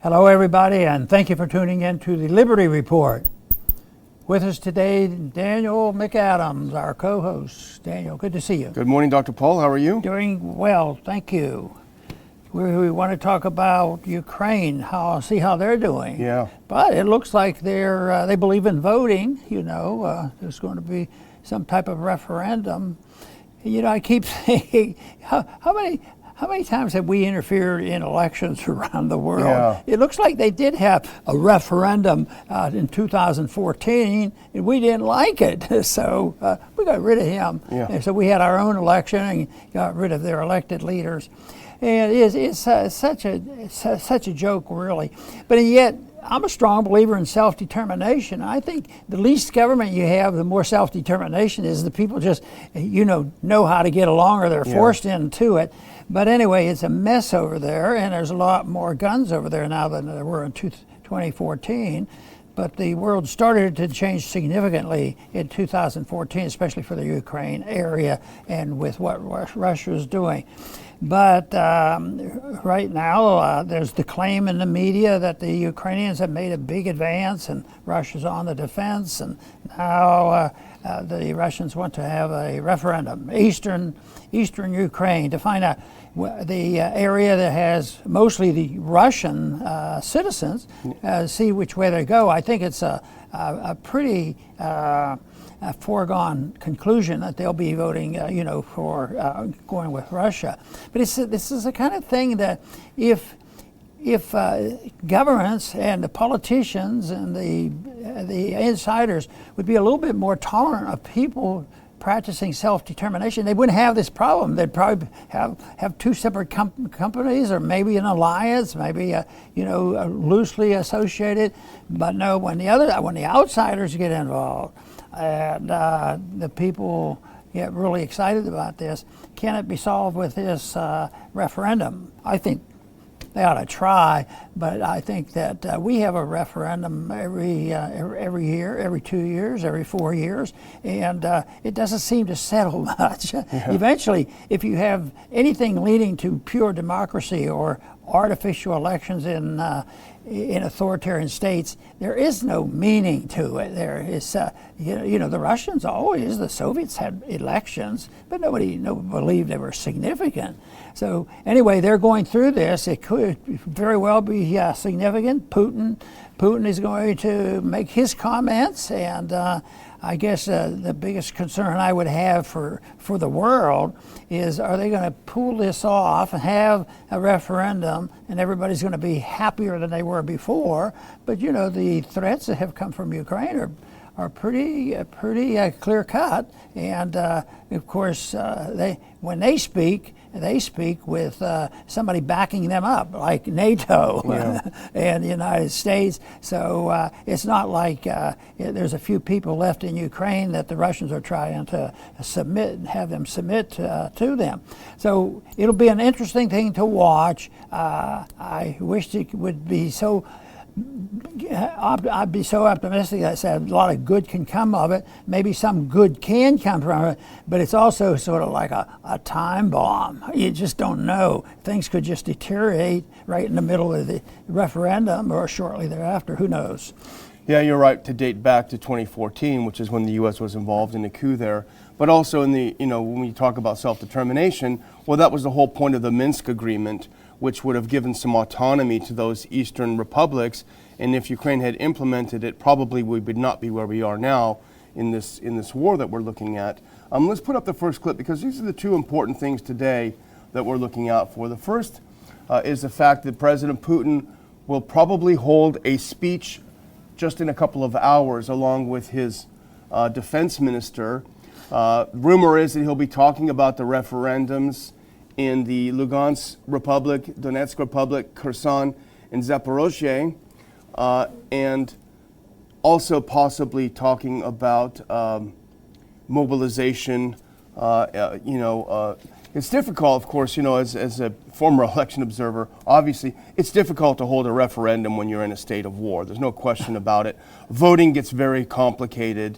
Hello, everybody, and thank you for tuning in to the Liberty Report. With us today, Daniel McAdams, our co-host. Daniel, good to see you. Good morning, Dr. Paul. How are you? Doing well, thank you. We want to talk about Ukraine, see how they're doing. Yeah. But it looks like they believe in voting. There's going to be some type of referendum. I keep saying, how many times have we interfered in elections around the world? Yeah. It looks like they did have a referendum in 2014, and we didn't like it, so we got rid of him. Yeah. And so we had our own election and got rid of their elected leaders. And it's such a joke, really. But yet, I'm a strong believer in self-determination. I think the least government you have, the more self-determination is. The people just, know how to get along, or they're forced into it. But anyway, it's a mess over there, and there's a lot more guns over there now than there were in 2014. But the world started to change significantly in 2014, especially for the Ukraine area and with what Russia is doing. But right now, there's the claim in the media that the Ukrainians have made a big advance and Russia's on the defense, and now the Russians want to have a referendum, eastern Ukraine, to find out the area that has mostly the Russian citizens, see which way they go. I think it's a pretty foregone conclusion that they'll be voting, for going with Russia. But this is the kind of thing that if governments and the politicians and the insiders would be a little bit more tolerant of people practicing self-determination, they wouldn't have this problem. They'd probably have two separate companies, or maybe an alliance, maybe loosely associated. But no, when the outsiders get involved, and the people get really excited about this, can it be solved with this referendum? I think they ought to try, but I think that we have a referendum every year, every 2 years, every 4 years, and it doesn't seem to settle much. Yeah. Eventually, if you have anything leading to pure democracy or artificial elections in authoritarian states, there is no meaning to it. There is, the Russians always, the Soviets had elections, but nobody believed they were significant. So anyway, they're going through this. It could very well be significant. Putin is going to make his comments, and I guess the biggest concern I would have for the world is, are they going to pull this off and have a referendum and everybody's going to be happier than they were before? But the threats that have come from Ukraine are pretty clear cut, and of course when they speak with somebody backing them up, like NATO and the United States. So it's not like there's a few people left in Ukraine that the Russians are trying to have them submit to them. So it'll be an interesting thing to watch. I wish it would be so. I'd be so optimistic that I said a lot of good can come of it. Maybe some good can come from it, but it's also sort of like a time bomb. You just don't know. Things could just deteriorate right in the middle of the referendum or shortly thereafter. Who knows? Yeah, you're right to date back to 2014, which is when the U.S. was involved in the coup there. But also in the, when we talk about self-determination, well, that was the whole point of the Minsk agreement, which would have given some autonomy to those eastern republics. And if Ukraine had implemented it, probably we would not be where we are now in this war that we're looking at. Let's put up the first clip, because these are the two important things today that we're looking out for. The first is the fact that President Putin will probably hold a speech just in a couple of hours along with his defense minister. Rumor is that he'll be talking about the referendums in the Lugansk Republic, Donetsk Republic, Kherson, and Zaporozhye, and also possibly talking about mobilization. It's difficult, of course, as a former election observer, obviously, it's difficult to hold a referendum when you're in a state of war. There's no question about it. Voting gets very complicated.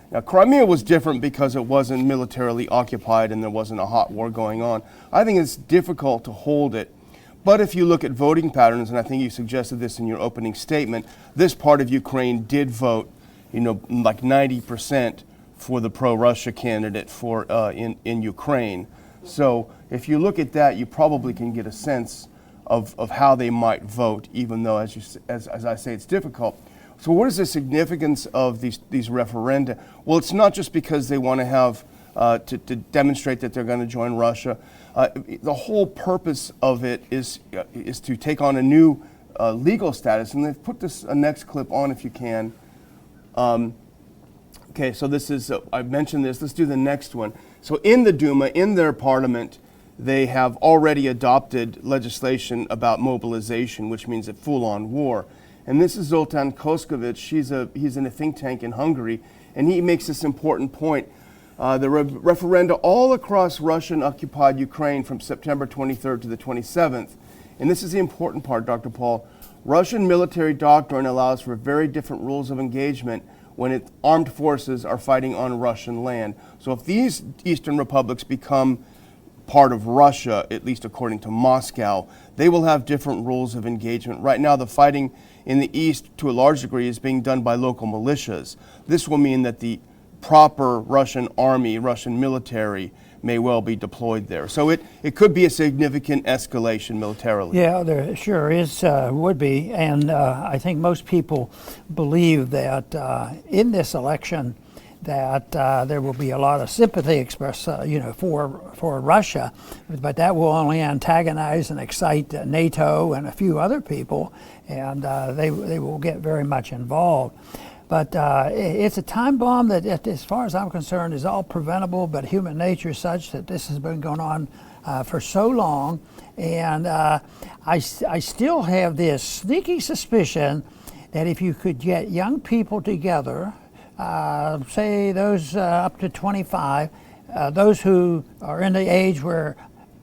Now, Crimea was different because it wasn't militarily occupied and there wasn't a hot war going on. I think it's difficult to hold it. But if you look at voting patterns, and I think you suggested this in your opening statement, this part of Ukraine did vote, like 90% for the pro-Russia candidate in Ukraine. So if you look at that, you probably can get a sense of how they might vote, even though, as I say, it's difficult. So what is the significance of these referenda? Well, it's not just because they want to have to demonstrate that they're going to join Russia. The whole purpose of it is to take on a new legal status. And they've put this next clip on if you can. Okay, so this is, I mentioned this. Let's do the next one. So in the Duma, in their parliament, they have already adopted legislation about mobilization, which means a full-on war. And this is Zoltán Koskovics. He's in a think tank in Hungary, and he makes this important point. The referenda all across Russian-occupied Ukraine from September 23rd to the 27th. And this is the important part, Dr. Paul. Russian military doctrine allows for very different rules of engagement when armed forces are fighting on Russian land. So if these eastern republics become part of Russia, at least according to Moscow, they will have different rules of engagement. Right now, the fighting in the east, to a large degree, is being done by local militias. This will mean that the proper Russian army, Russian military, may well be deployed there. So it could be a significant escalation militarily. Yeah, there sure is, would be. And I think most people believe that in this election that there will be a lot of sympathy expressed, for Russia, but that will only antagonize and excite NATO and a few other people, and they will get very much involved. But it's a time bomb that, as far as I'm concerned, is all preventable, but human nature is such that this has been going on for so long. And I still have this sneaky suspicion that if you could get young people together, say those up to 25, those who are in the age where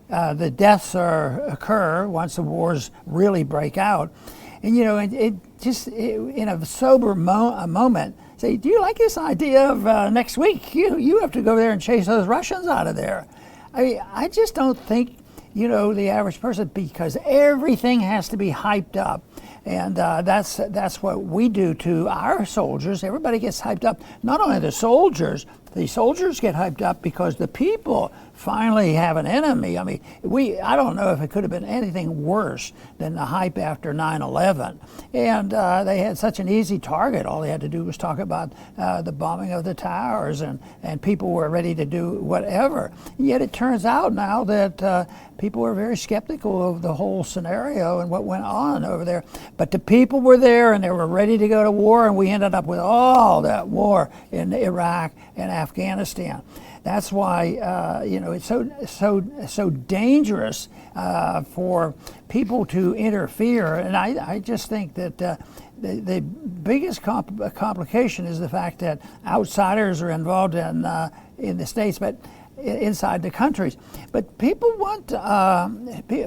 the deaths occur once the wars really break out, and in a sober moment, say, do you like this idea of next week? You have to go there and chase those Russians out of there. I just don't think, the average person, because everything has to be hyped up. And that's what we do to our soldiers. Everybody gets hyped up. Not only the soldiers get hyped up because the people finally have an enemy. I mean, I don't know if it could have been anything worse than the hype after 9/11. And they had such an easy target. All they had to do was talk about the bombing of the towers, and people were ready to do whatever. And yet it turns out now that people are very skeptical of the whole scenario and what went on over there. But the people were there and they were ready to go to war, and we ended up with all that war in Iraq and Afghanistan. That's why it's so dangerous for people to interfere. And I just think that the biggest complication is the fact that outsiders are involved in the states, but inside the countries. But people want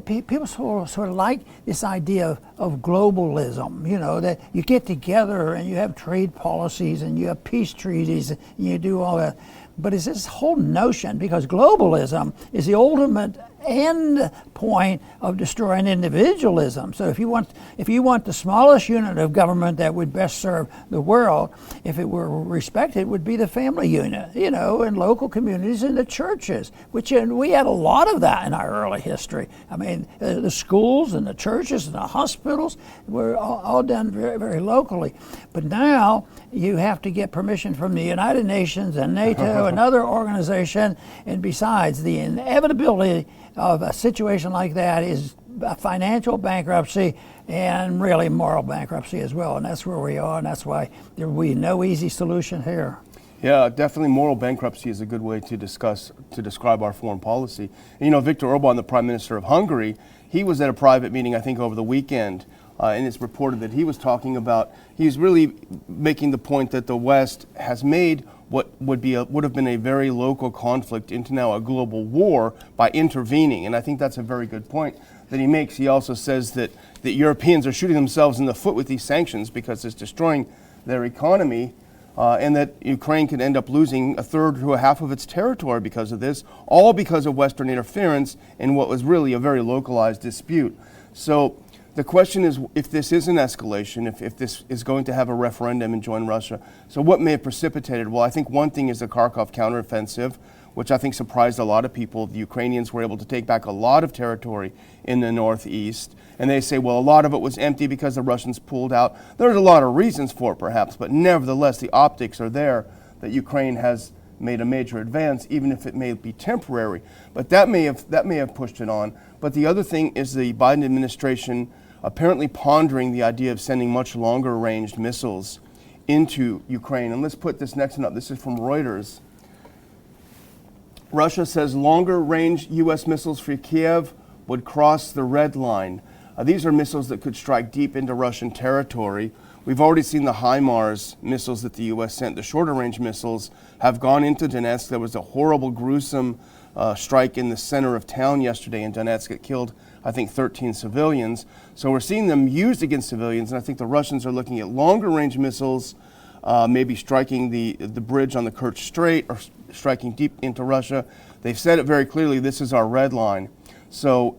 people sort of like this idea of globalism. That you get together and you have trade policies and you have peace treaties and you do all that. But it's this whole notion, because globalism is the ultimate end point of destroying individualism. So if you want the smallest unit of government that would best serve the world, if it were respected, it would be the family unit, and local communities and the churches, and we had a lot of that in our early history. I mean, the schools and the churches and the hospitals were all done very, very locally. But now you have to get permission from the United Nations and NATO, another organization, and besides, the inevitability of a situation like that is a financial bankruptcy and really moral bankruptcy as well. And that's where we are, and that's why there will be no easy solution here. Yeah, definitely moral bankruptcy is a good way to describe our foreign policy. And, Viktor Orban, the Prime Minister of Hungary, he was at a private meeting, I think, over the weekend, and it's reported that he was talking about, he's really making the point that the West has made what would have been a very local conflict into now a global war by intervening. And I think that's a very good point that he makes. He also says that the Europeans are shooting themselves in the foot with these sanctions because it's destroying their economy, and that Ukraine could end up losing a third to a half of its territory because of this, all because of Western interference in what was really a very localized dispute. So the question is, if this is an escalation, if this is going to have a referendum and join Russia, so what may have precipitated? Well, I think one thing is the Kharkov counteroffensive, which I think surprised a lot of people. The Ukrainians were able to take back a lot of territory in the northeast. And they say, well, a lot of it was empty because the Russians pulled out. There's a lot of reasons for it, perhaps, but nevertheless, the optics are there that Ukraine has made a major advance, even if it may be temporary. But that may have pushed it on. But the other thing is the Biden administration apparently pondering the idea of sending much longer ranged missiles into Ukraine. And let's put this next one up. This is from Reuters. Russia says longer range U.S. missiles for Kiev would cross the red line. These are missiles that could strike deep into Russian territory. We've already seen the HIMARS missiles that the U.S. sent. The shorter range missiles have gone into Donetsk. There was a horrible, gruesome strike in the center of town yesterday in Donetsk. It killed, I think, 13 civilians. So we're seeing them used against civilians, and I think the Russians are looking at longer range missiles, maybe striking the bridge on the Kerch Strait or striking deep into Russia. They've said it very clearly, this is our red line. So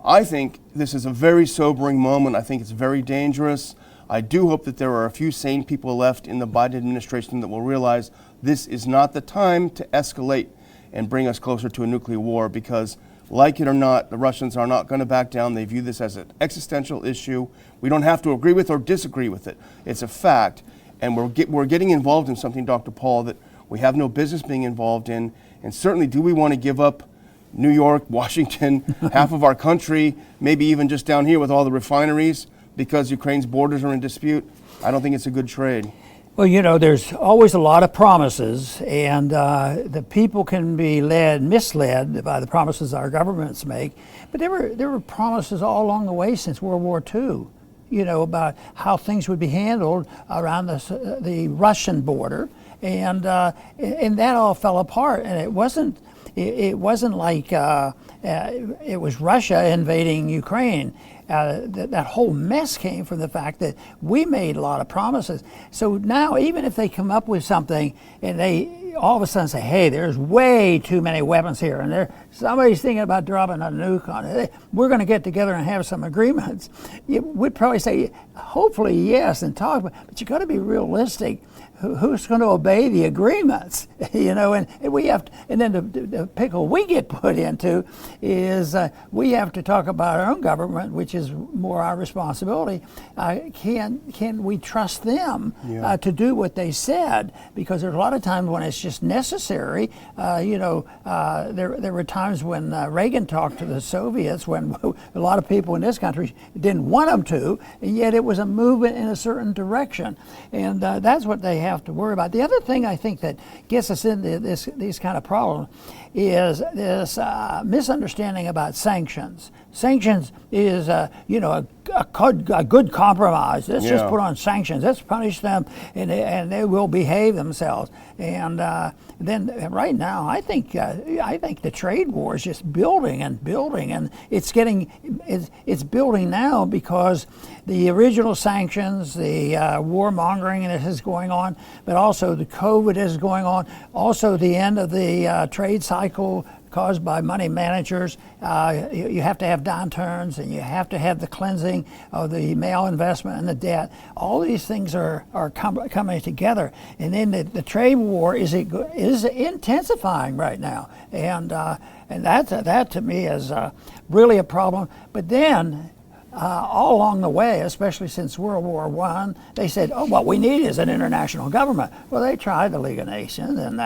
I think this is a very sobering moment. I think it's very dangerous. I do hope that there are a few sane people left in the Biden administration that will realize this is not the time to escalate and bring us closer to a nuclear war, because like it or not, the Russians are not going to back down. They view this as an existential issue. We don't have to agree with or disagree with it. It's a fact. And we're getting involved in something, Dr. Paul, that we have no business being involved in. And certainly, do we want to give up New York, Washington, half of our country, maybe even just down here with all the refineries, because Ukraine's borders are in dispute? I don't think it's a good trade. Well, you know, there's always a lot of promises, and the people can be misled by the promises our governments make. But there were promises all along the way since World War II, you know, about how things would be handled around the Russian border, and that all fell apart. And it wasn't like it was Russia invading Ukraine. That whole mess came from the fact that we made a lot of promises. So now, even if they come up with something and they all of a sudden say, hey, there's way too many weapons here, and somebody's thinking about dropping a nuke on it, we're going to get together and have some agreements. We'd probably say, hopefully, yes, and talk, but you got to be realistic. Who's going to obey the agreements? You know, and we have to, and then the pickle we get put into is we have to talk about our own government, which is more our responsibility. Can we trust them to do what they said? Because there's a lot of times when it's just necessary. There were times when Reagan talked to the Soviets when a lot of people in this country didn't want them to, and yet it was a movement in a certain direction, and that's what they have to worry about. The other thing I think that gets us into these kind of problems is this misunderstanding about sanctions. Sanctions is, a good compromise. Let's just put on sanctions. Let's punish them, and they will behave themselves. And then right now, I think the trade war is just building and building, and it's building now because the original sanctions, the warmongering that is going on, but also the COVID is going on, also the end of the trade cycle caused by money managers. You have to have downturns, and you have to have the cleansing of the male investment and the debt. All these things are coming together, and then the trade war is intensifying right now, and that to me is really a problem. But then, all along the way, especially since World War I, they said, oh, what we need is an international government. Well, they tried the League of Nations, and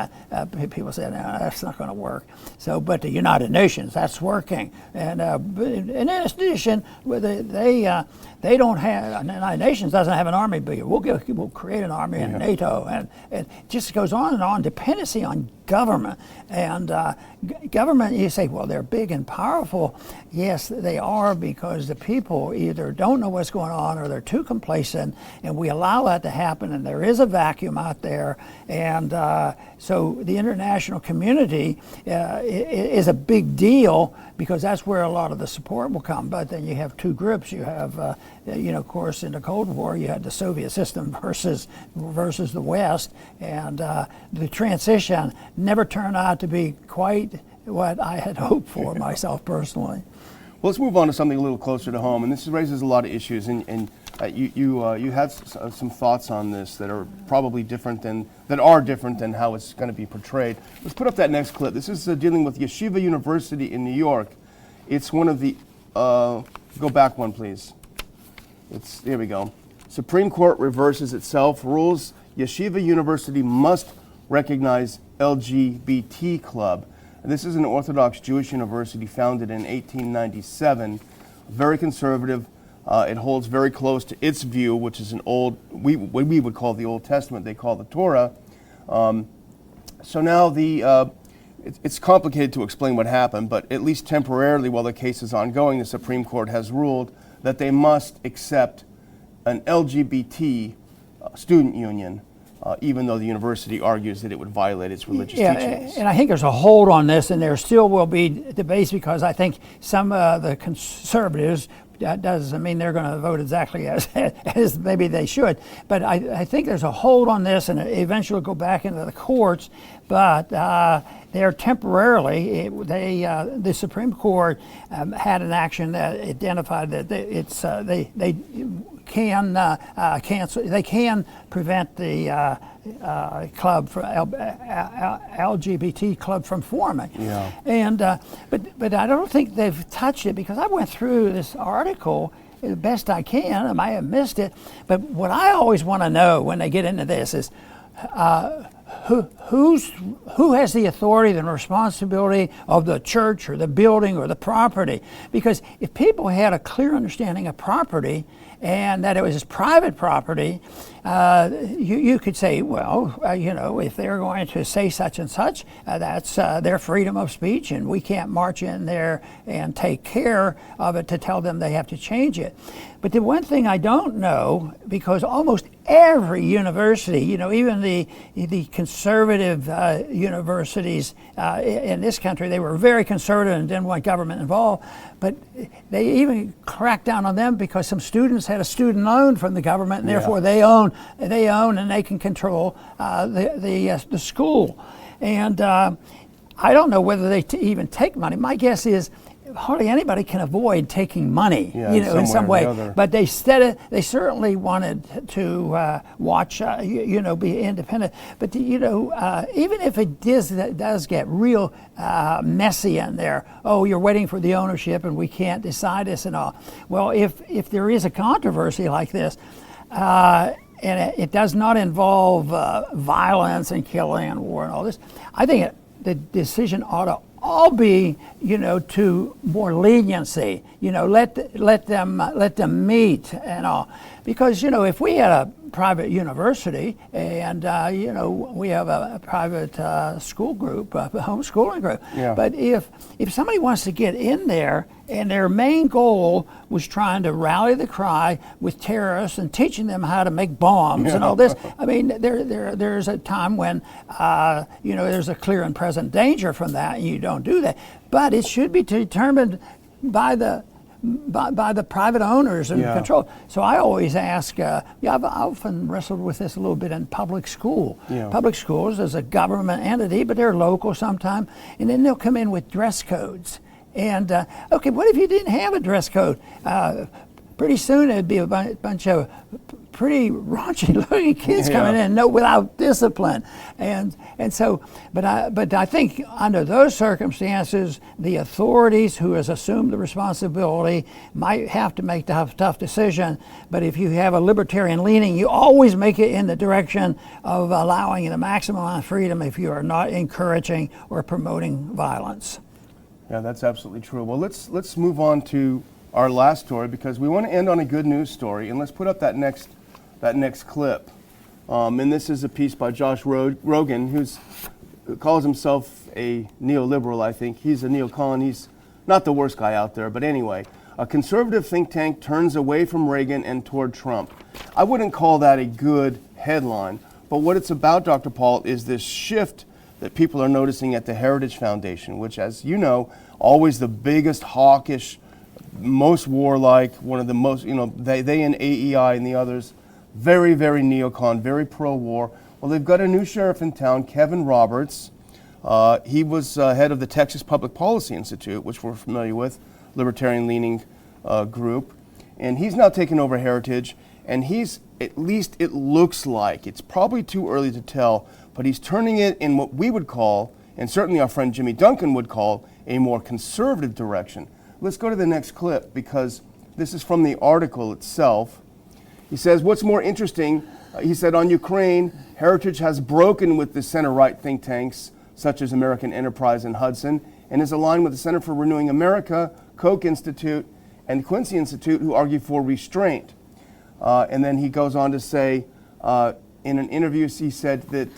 people said, no, that's not going to work. So, but the United Nations, that's working. And in addition, they don't have, the United Nations doesn't have an army, but we'll create an army in NATO. And it just goes on and on, dependency on government. And government, you say, well, they're big and powerful. Yes, they are, because the people either don't know what's going on or they're too complacent, and we allow that to happen, and there is a vacuum out there. And so the international community is a big deal, because that's where a lot of the support will come. But then you have two groups. You have, of course, in the Cold War, you had the Soviet system versus the West, and the transition never turned out to be quite what I had hoped for myself personally. Well, let's move on to something a little closer to home, and this raises a lot of issues. And you had some thoughts on this that are probably different than how it's going to be portrayed. Let's put up that next clip. This is dealing with Yeshiva University in New York. It's one of the go back one, please. Here we go. Supreme Court reverses itself. Rules Yeshiva University must recognize LGBT club. This is an Orthodox Jewish university founded in 1897, very conservative. It holds very close to its view, which is what we would call the Old Testament, they call the Torah. So now it's complicated to explain what happened, but at least temporarily while the case is ongoing, the Supreme Court has ruled that they must accept an LGBT student union, even though the university argues that it would violate its religious teachings. And I think there's a hold on this, and there still will be debates because I think some of the conservatives, that doesn't mean they're going to vote exactly as maybe they should, but I think there's a hold on this, and eventually it'll go back into the courts. But they're temporarily, the Supreme Court had an action that identified that they can cancel. They can prevent the club for LGBT club from forming. Yeah. And but I don't think they've touched it because I went through this article the best I can. I might have missed it, but what I always want to know when they get into this is. Who has the authority and responsibility of the church or the building or the property? Because if people had a clear understanding of property and that it was private property, you could say, well, if they're going to say such and such, that's their freedom of speech, and we can't march in there and take care of it to tell them they have to change it. But the one thing I don't know, because almost every university, even the conservative universities in this country, they were very conservative and didn't want government involved. But they even cracked down on them because some students had a student loan from the government, and therefore they own and they can control the school. And I don't know whether they even take money. My guess is hardly anybody can avoid taking money, in some way. But they certainly wanted to watch, be independent. But even if it does get real messy in there, you're waiting for the ownership and we can't decide this and all. Well, if there is a controversy like this, and it does not involve violence and killing and war and all this, I think the decision ought to all be, to more leniency. Let them meet and all, because if we had a private university and we have a private school group, a homeschooling group, but if somebody wants to get in there and their main goal was trying to rally the cry with terrorists and teaching them how to make bombs and all this, I mean, there's a time when there's a clear and present danger from that, and you don't do that. But it should be determined by the private owners and control. So I always ask, I've often wrestled with this a little bit in public school. Public schools is a government entity, but they're local sometimes, and then they'll come in with dress codes. And okay, what if you didn't have a dress code? Pretty soon it'd be a bunch of pretty raunchy looking kids coming in without discipline, and so but I think under those circumstances the authorities who has assumed the responsibility might have to make the tough decision. But if you have a libertarian leaning, you always make it in the direction of allowing the maximum amount of freedom if you are not encouraging or promoting violence. Yeah, that's absolutely true. Well, let's move on to our last story, because we want to end on a good news story, and let's put up that next clip. And this is a piece by Josh Rogan, who calls himself a neoliberal. I think he's a neocon. He's not the worst guy out there, but anyway, a conservative think tank turns away from Reagan and toward Trump. I wouldn't call that a good headline, but what it's about, Dr. Paul, is this shift that people are noticing at the Heritage Foundation, which, as you know, always the biggest hawkish, most warlike, one of the most, they and AEI and the others, very, very neocon, very pro-war. Well, they've got a new sheriff in town, Kevin Roberts. He was head of the Texas Public Policy Institute, which we're familiar with, libertarian-leaning group. And he's now taken over Heritage, and he's, at least it looks like, it's probably too early to tell, but he's turning it in what we would call, and certainly our friend Jimmy Duncan would call, a more conservative direction. Let's go to the next clip, because this is from the article itself. He says, what's more interesting, he said, on Ukraine, Heritage has broken with the center-right think tanks, such as American Enterprise and Hudson, and is aligned with the Center for Renewing America, Koch Institute, and Quincy Institute, who argue for restraint. And then he goes on to say, in an interview, he said that,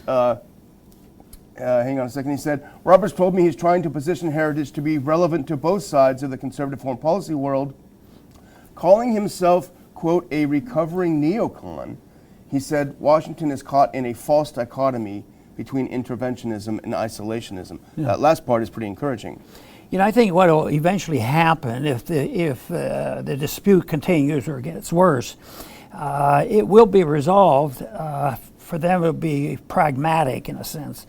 hang on a second, he said, Roberts told me he's trying to position Heritage to be relevant to both sides of the conservative foreign policy world, calling himself, quote, a recovering neocon. He said Washington is caught in a false dichotomy between interventionism and isolationism. Yeah. That last part is pretty encouraging. You know, I think what will eventually happen if the dispute continues or gets worse, it will be resolved. For them, it will be pragmatic in a sense.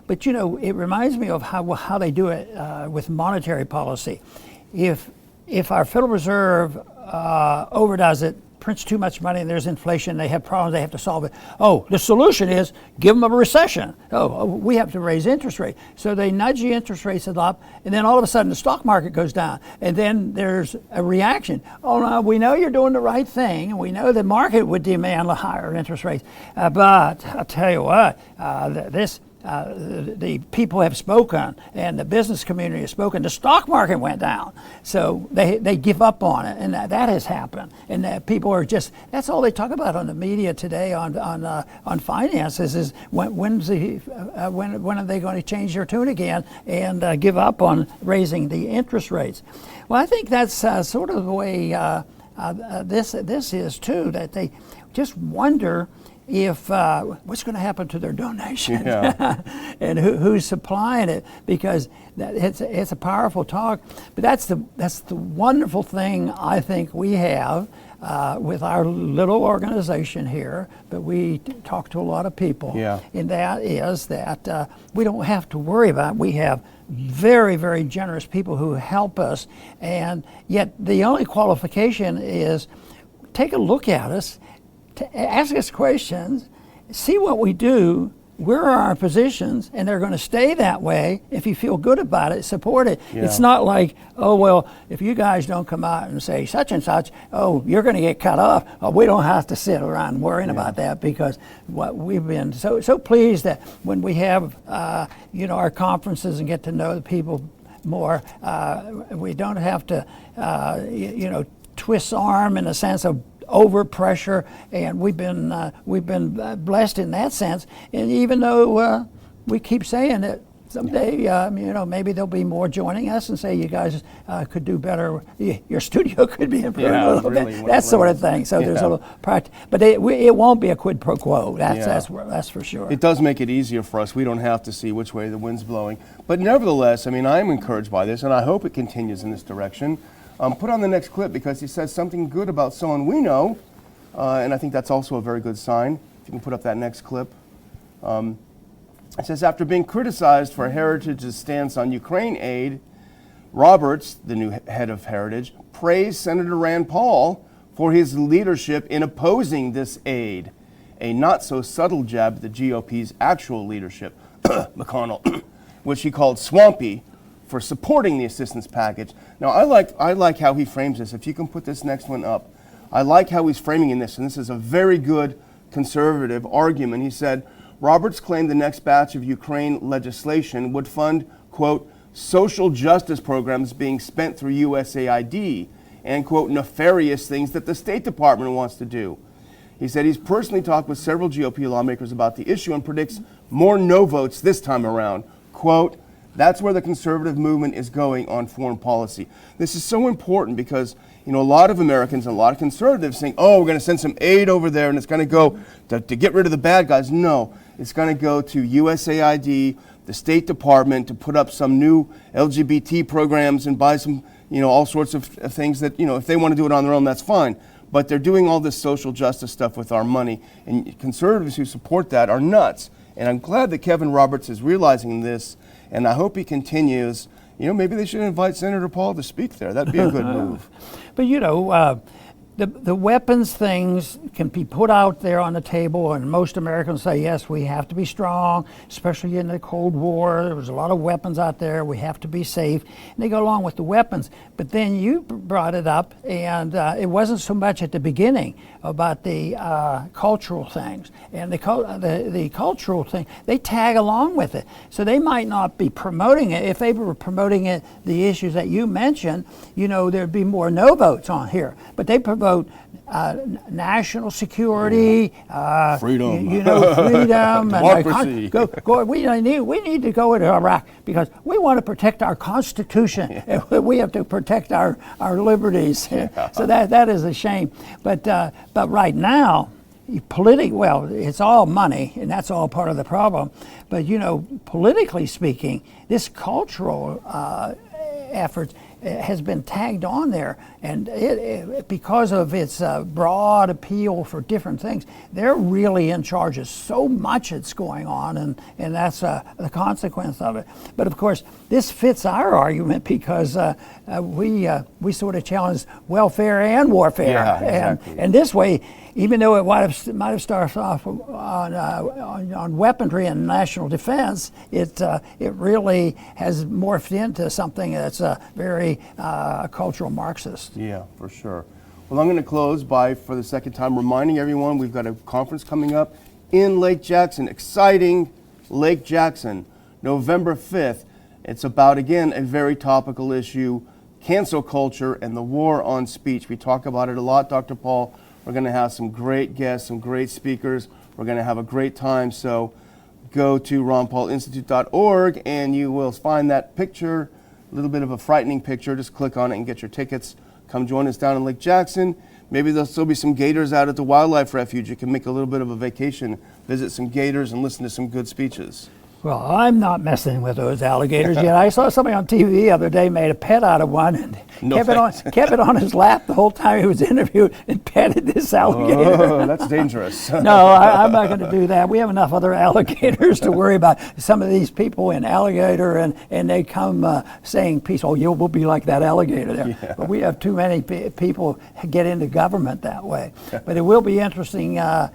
But you know, it reminds me of how they do it with monetary policy. If our Federal Reserve overdoes it, prints too much money, and there's inflation, they have problems, they have to solve it. Oh, the solution is give them a recession. Oh, we have to raise interest rates. So they nudge the interest rates up, and then all of a sudden the stock market goes down. And then there's a reaction. Oh, no, we know you're doing the right thing, and we know the market would demand higher interest rates. But I'll tell you what, the people have spoken, and the business community has spoken. The stock market went down, so they give up on it, and that has happened. And that people are just—that's all they talk about on the media today on finances is when are they going to change their tune again and give up on raising the interest rates? Well, I think that's sort of the way this is too. That they just wonder if what's going to happen to their donation, yeah. and who's supplying it, because it's a powerful talk. But that's the wonderful thing I think we have with our little organization here. But we talk to a lot of people, yeah. And that is that we don't have to worry about it. We have very, very generous people who help us, and yet the only qualification is take a look at us, to ask us questions, see what we do, where are our positions, and they're going to stay that way. If you feel good about it, support it. Yeah. It's not like, oh, well, if you guys don't come out and say such and such, oh, you're going to get cut off. Oh, we don't have to sit around worrying about that, because what we've been so pleased that when we have, our conferences and get to know the people more, we don't have to, twist arm in a sense of over pressure, and we've been blessed in that sense. And even though we keep saying that someday, maybe there'll be more joining us and say you guys could do better. Your studio could be improved a little bit. That sort of thing. So there's a little but it won't be a quid pro quo. That's for sure. It does make it easier for us. We don't have to see which way the wind's blowing. But nevertheless, I mean, I'm encouraged by this, and I hope it continues in this direction. Put on the next clip, because he says something good about someone we know, and I think that's also a very good sign. If you can put up that next clip. It says, after being criticized for Heritage's stance on Ukraine aid, Roberts, the new head of Heritage, praised Senator Rand Paul for his leadership in opposing this aid, a not-so-subtle jab at the GOP's actual leadership, McConnell, which he called swampy, for supporting the assistance package. Now, I like how he frames this. If you can put this next one up. I like how he's framing in this, and this is a very good conservative argument. He said, Roberts claimed the next batch of Ukraine legislation would fund, quote, social justice programs being spent through USAID and, quote, nefarious things that the State Department wants to do. He said he's personally talked with several GOP lawmakers about the issue and predicts more no votes this time around. Quote, that's where the conservative movement is going on foreign policy. This is so important because, a lot of Americans and a lot of conservatives think, oh, we're going to send some aid over there and it's going to go to get rid of the bad guys. No, it's going to go to USAID, the State Department, to put up some new LGBT programs and buy some, all sorts of things that, if they want to do it on their own, that's fine. But they're doing all this social justice stuff with our money, and conservatives who support that are nuts. And I'm glad that Kevin Roberts is realizing this, and I hope he continues. maybe they should invite Senator Paul to speak there. That'd be a good move. But the weapons things can be put out there on the table, and most Americans say, yes, we have to be strong, especially in the Cold War. There was a lot of weapons out there. We have to be safe. And they go along with the weapons. But then you brought it up, and it wasn't so much at the beginning about the cultural things. And the cultural thing, they tag along with it. So they might not be promoting it. If they were promoting it, the issues that you mentioned, there'd be more no votes on here. But they promote national security, freedom, freedom, democracy. We need to go into Iraq because we want to protect our Constitution. Yeah. We have to protect our liberties. Yeah. So that is a shame. But right now, it's all money, and that's all part of the problem. But politically speaking, this cultural effort has been tagged on there, and it because of its broad appeal for different things, they're really in charge of so much that's going on, and that's the consequence of it. But of course, this fits our argument because we sort of challenge welfare and warfare, yeah, exactly. and this way, even though it might have started off on weaponry and national defense, it really has morphed into something that's very cultural Marxist. Yeah, for sure. Well, I'm going to close by, for the second time, reminding everyone we've got a conference coming up in Lake Jackson, exciting Lake Jackson, November 5th. It's about, again, a very topical issue, cancel culture and the war on speech. We talk about it a lot, Dr. Paul. We're going to have some great guests, some great speakers. We're going to have a great time. So go to ronpaulinstitute.org and you will find that picture, a little bit of a frightening picture. Just click on it and get your tickets. Come join us down in Lake Jackson. Maybe there'll still be some gators out at the wildlife refuge. You can make a little bit of a vacation, visit some gators and listen to some good speeches. Well, I'm not messing with those alligators yet. I saw somebody on TV the other day made a pet out of one and kept it on his lap the whole time he was interviewed and petted this alligator. Oh, that's dangerous. No, I'm not going to do that. We have enough other alligators to worry about. Some of these people in alligator and they come saying, "Peace, oh, you will be like that alligator there." Yeah. But we have too many people get into government that way. But it will be interesting. I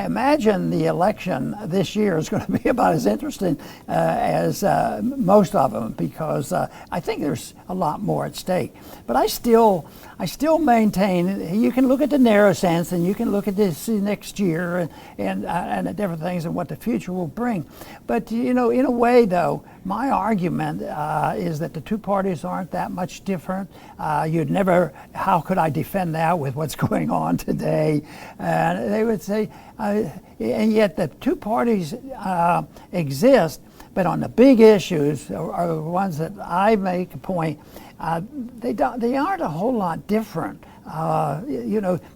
imagine the election this year is going to be about as interesting as most of them because I think there's a lot more at stake. But I still maintain you can look at the narrow sense and you can look at this next year and the different things and what the future will bring. But in a way though, my argument is that the two parties aren't that much different. How could I defend that with what's going on today? And they would say, and yet the two parties exist, but on the big issues are the ones that I make a point. They aren't a whole lot different,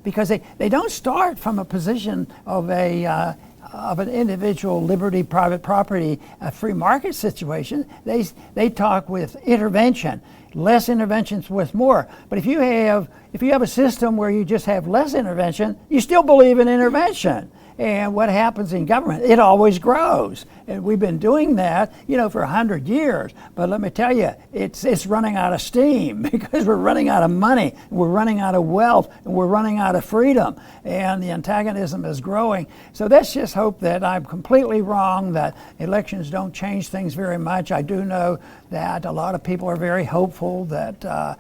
because they don't start from a position of an individual liberty, private property, free market situation. They talk with intervention. Less interventions with more. But if you have a system where you just have less intervention, you still believe in intervention. And what happens in government? It always grows. And we've been doing that, for 100 years. But let me tell you, it's running out of steam because we're running out of money, we're running out of wealth, and we're running out of freedom. And the antagonism is growing. So let's just hope that I'm completely wrong, that elections don't change things very much. I do know that a lot of people are very hopeful that our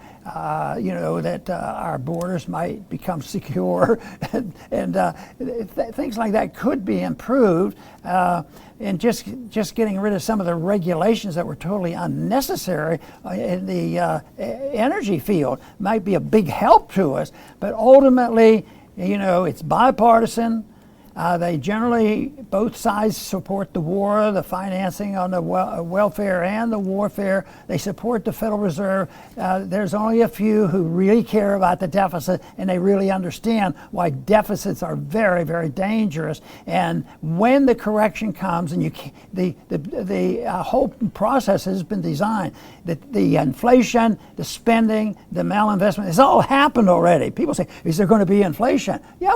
borders might become secure, and things like that could be improved. And just getting rid of some of the regulations that were totally unnecessary in the energy field might be a big help to us. But ultimately, it's bipartisan. They generally, both sides support the war, the financing on the welfare and the warfare. They support the Federal Reserve. There's only a few who really care about the deficit, and they really understand why deficits are very, very dangerous. And when the correction comes, and the whole process has been designed, the inflation, the spending, the malinvestment, it's all happened already. People say, is there going to be inflation? Yeah,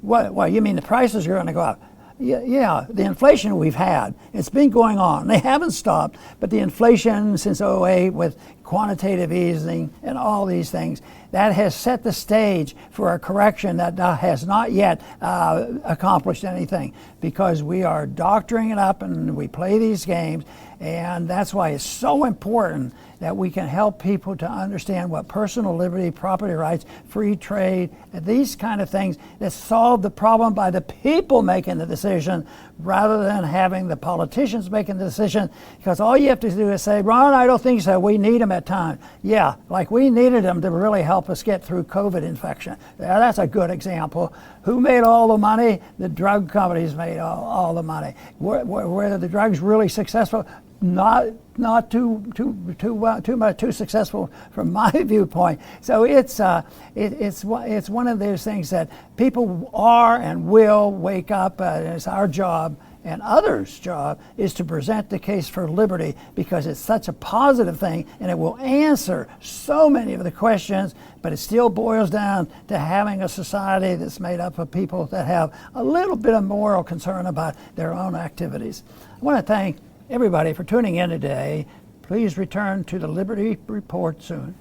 well, you mean the prices are going to go up? Yeah, the inflation we've had, it's been going on. They haven't stopped, but the inflation since '08 with quantitative easing and all these things, that has set the stage for a correction that has not yet accomplished anything, because we are doctoring it up and we play these games. And that's why it's so important that we can help people to understand what personal liberty, property rights, free trade, and these kind of things that solve the problem by the people making the decision rather than having the politicians making the decision. Because all you have to do is say, Ron, I don't think so. We need them at times. Yeah, like we needed them to really help us get through COVID infection. Yeah, that's a good example. Who made all the money? The drug companies made all the money. Were the drugs really successful? Not too successful from my viewpoint. So it's one of those things that people are and will wake up. It's our job and others' job is to present the case for liberty, because it's such a positive thing and it will answer so many of the questions. But it still boils down to having a society that's made up of people that have a little bit of moral concern about their own activities. I want to thank everybody for tuning in today. Please return to the Liberty Report soon.